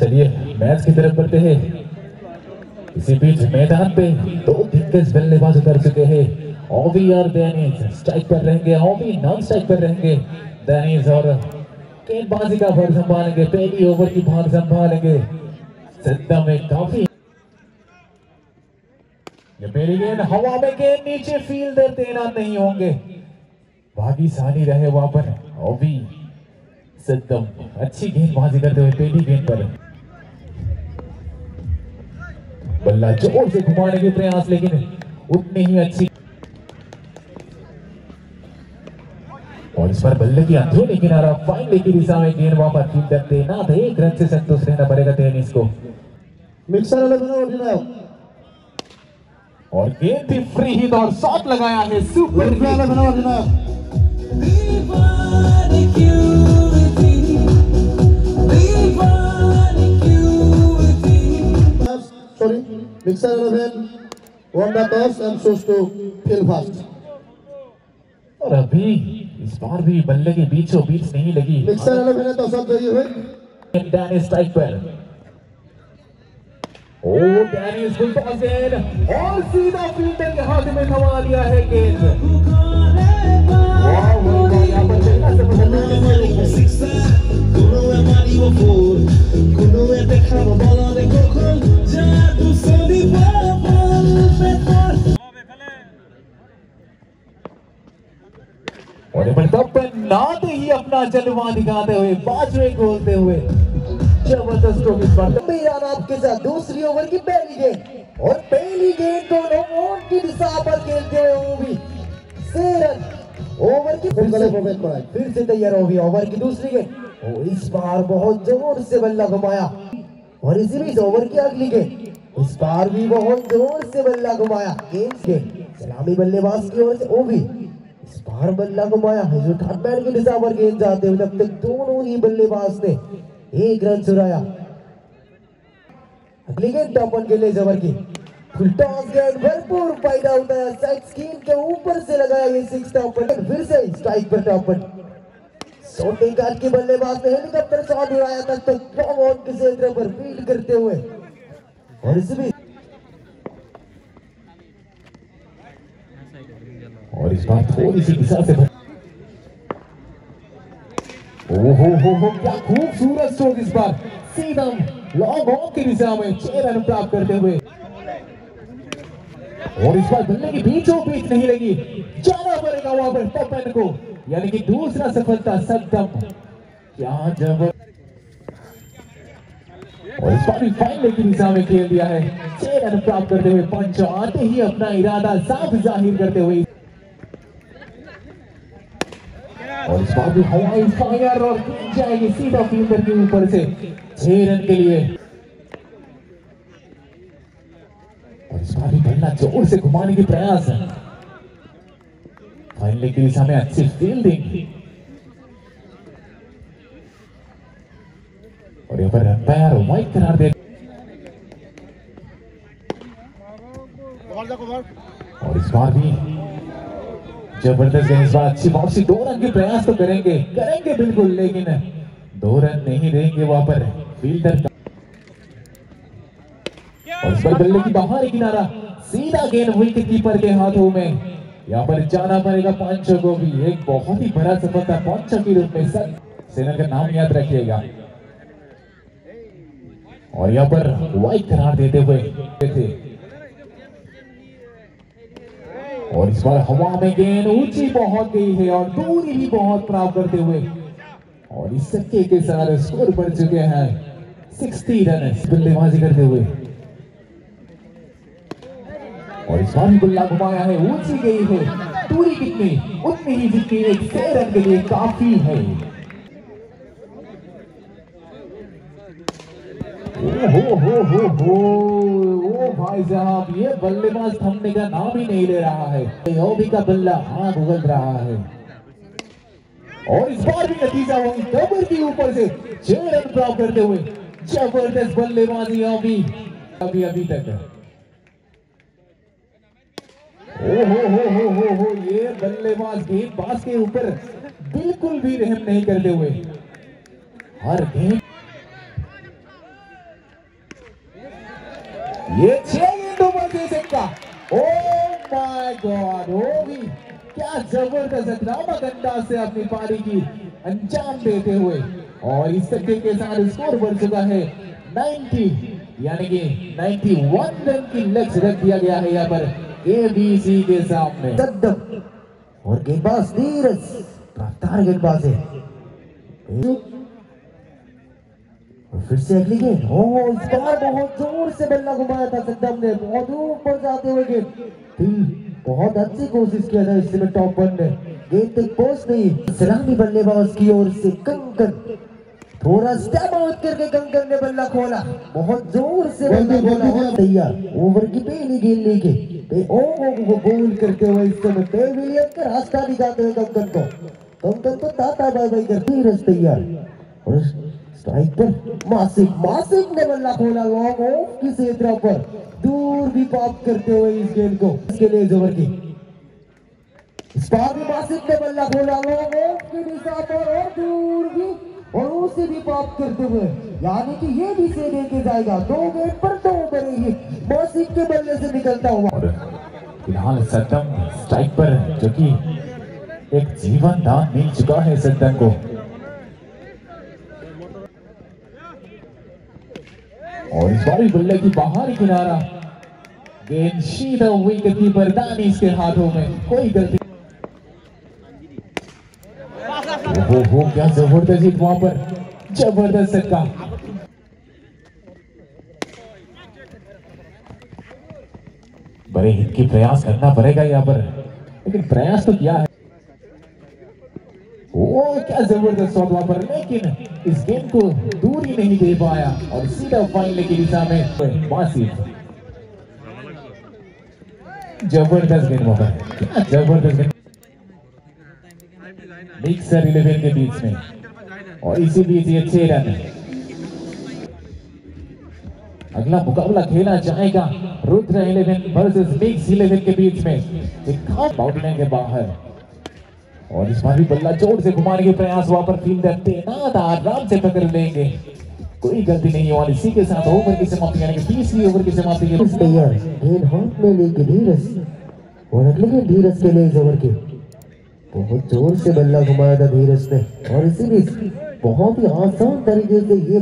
चलिए मैच की तरफ बढ़ते हैं। इसी बीच मैदान पे दो दिग्गज बल्लेबाज उतर चुके हैं। ओवी और डेनिस स्ट्राइक पर रहेंगे, ओवी नॉन स्ट्राइक पर रहेंगे। डेनिस और गेंदबाजी का भार संभालेंगे, पहली ओवर की भार संभालेंगे। सद्दाम में काफी ये मेरी गेंद हवा में, गेंद नीचे, फील्डर तैनात नहीं होंगे। भाग्यशाली रहे वहां पर ओवी। सद्दाम अच्छी गेंदबाजी करते हुए पहली गेंद पर बल्ला जोर से घुमाने के प्रयास, लेकिन उतनी ही अच्छी। और इस पर बल्ले की अंदरूनी किनारा फाइनली की दिशा में गेंद वहां पर फील्डर तैनात है। एक रन से संतुष्ट रहना पड़ेगा टेनिस को। मिक्सर वाले बना और गेंद भी फ्री हिट और शॉट लगाया है। Super sorry, Mixer 11 won the toss and chose to field first. और अभी इस बार भी बल्ले के बीचों बीच नहीं लगी। Mixer 11 ने टॉस अप करी है। डेनिस स्ट्राइक पर। ओ डेनिस फुल टॉस गेंद और सीधा फील्डर के हाथ में थमा दिया है गेंद। वाह वाह, यहां पर चलना से नाते ही अपना जलवा दिखाते हुए, बाजुएं खोलते हुए जबरदस्त स्ट्रोक इस बार। यार आपके साथ दूसरी ओवर की पहली गेंद और पहली गेंद को नॉन की दिशा पर खेलते हुए ओवी 6 रन। ओवर की फिर से तैयार ओवी। ओवर की दूसरी गेंद और इस बार बहुत जोर से बल्ला घुमाया। और इसी बीच ओवर की अगली गेंद, इस बार भी बहुत जोर से बल्ला घुमाया। गेंद के सलामी बल्लेबाज की ओर से ओवी इस बार बल्ला घुमाया है जो थर्ड की दिशा पर गेंद जाते हुए तब तक दोनों ही बल्लेबाज ने 1 रन चुराया। अगली गेंद टॉपन के लिए जबर की फुल टॉस गेंद, भरपूर फायदा उठाया, साइड स्क्रीन के ऊपर से लगाया ये 6 टॉपन। फिर से स्ट्राइक पर टॉपन। शॉटिंग गार्ड के बल्लेबाज ने हेलीकॉप्टर शॉट उड़ाया तक तो लॉन्ग ऑन के क्षेत्र पर फील्ड करते हुए। और इस बीच और इस बार थोड़ी सी दिशा से ओहो क्या खूबसूरत स्ट्रोक इस बार। सीधा लॉन्ग ऑन की दिशा में 6 रन प्राप्त करते हुए। और इस बार बल्ले की बीचों बीच नहीं लगी, जाना पड़ेगा वहां पर टॉपन को, यानी कि दूसरा सफलता सद्दाम। क्या जबर। और इस बार भी फाइनल की दिशा में खेल दिया है। 6 रन प्राप्त करते हुए पंच आते ही अपना इरादा साफ जाहिर करते हुए। और इस बार भी हवाई फायर और जाएगी सीधा फील्डर के ऊपर से 6 रन के लिए। और इस बार भी बल्ला जोर से घुमाने की प्रयास है। फाइनल की दिशा में अच्छी फील्डिंग। और यहाँ पर अंपायर वाइड करार दे। और इस बार भी जबरदस्त गेंदबाज, अच्छी वापसी। 2 रन के प्रयास तो करेंगे बिल्कुल, लेकिन 2 रन नहीं देंगे वहां पर फील्डर का। और इस पर बल्ले की बाहरी किनारा, सीधा गेंद विकेट कीपर के हाथों में। यहाँ पर जाना पड़ेगा पंचों को भी। एक बहुत ही बड़ा सफलता पंचों के रूप में। सर सेना का नाम याद रखिएगा। और यहाँ पर वाइड करार देते हुए थे। और इस बार हवा में गेंद ऊंची पहुंच गई है और दूरी भी बहुत प्राप्त करते हुए। और इस छक्के के साथ स्कोर बढ़ चुके हैं 60 रन बल्लेबाजी करते हुए। और इस बार बल्ला घुमाया है, ऊंची गई है, दूरी कितनी उतनी ही जितनी एक 6 रन के लिए काफी है। ओ भाई साहब, ये बल्लेबाज थमने का नाम ही नहीं ले रहा है। ओवी का बल्ला आग उगल रहा है। और इस बार भी नतीजा वही कवर के ऊपर से 6 रन प्राप्त करते हुए। जबरदस्त बल्लेबाजी ओवी अभी तक। हो ये बल्लेबाज गेंदबाज के ऊपर बिल्कुल भी रहम नहीं करते हुए हर गेंद। ये 6 गेंदों पर दे सकता। ओह माय गॉड, वो भी क्या जबरदस्त आक्रामक अंदाज से अपनी पारी की अंजाम देते हुए, और इस तरीके के साथ स्कोर बढ़ चुका है 90, यानी कि 91 रन की लक्ष्य रख दिया गया है यहाँ पर एबीसी के सामने। दबदब और गेंदबाज धीरज रफ्तार गेंदबाज है, और फिर से अगली गेंद। इस बार बहुत जोर से बल्ला घुमाया था सद्दाम ने, बहुत ऊपर जाते हुए गेंद, बहुत अच्छी कोशिश किया था इस समय टॉप वन ने, गेंद तक पहुंच नहीं। सलामी बल्लेबाज की ओर से कंकन थोड़ा स्टेप आउट करके कंकन ने बल्ला खोला, बहुत जोर से बल्ला खोला। तैयार ओवर की पहली गेंद लेके को बोल करते हुए इस समय पेविलियन का रास्ता दिखाते हुए कंकन को टाटा बाय बाय करते रस तैयार, और स्ट्राइक पर मासिक ने बल्ला खोला लॉन्ग ऑफ की क्षेत्र पर, दूर भी पॉप करते हुए इस गेंद को, इसके लिए ओवर की इस बार भी मासिक ने बल्ला खोला लॉन्ग ऑफ की दिशा पर, और दूर भी, और उसे भी पॉप करते हुए, यानी कि ये भी से लेके जाएगा 2 गेंद पर 2 बनेगी मासिक के बल्ले से निकलता हुआ। और फिलहाल सद्दाम स्ट्राइक पर, जो कि एक जीवन दान मिल चुका है सद्दाम को, और इस बार बल्ले की बाहरी किनारा, गेंद सीधा विकेट कीपर दानिश के हाथों में, कोई गलती। वो क्या जबरदस्त हिट वहां पर, जबरदस्त छक्का। बड़े हिट की प्रयास करना पड़ेगा यहाँ पर, लेकिन प्रयास तो किया है। वो क्या जबरदस्त शॉट वहां पर, लेकिन इस गेंद को दूर ही नहीं दे पाया, और सीधा फाइनल की दिशा में वासिफ। जबरदस्त गेंद वहां पर, क्या जबरदस्त गेंद मिक्सर 11 के बीच में, और इसी बीच ये 6 रन। अगला मुकाबला खेला जाएगा रुद्र 11 वर्सेस मिक्स 11 के बीच में, एक खास बाउंड्री के बाहर, और इस बार भी बल्ला जोर से घुमाने के प्रयास, वहां पर फील्डर तैनात आराम से पकड़ लेंगे, कोई गलती नहीं। और इसी के साथ ओवर की समाप्ति, यानी कि 30वीं ओवर की समाप्ति के तैयार गेंद हाथ में लेके धीरज, और अगले गेंद धीरज के लिए ओवर की, बहुत जोर से बल्ला घुमाया था धीरज ने, और इसी बीच बहुत ही आसान तरीके से ये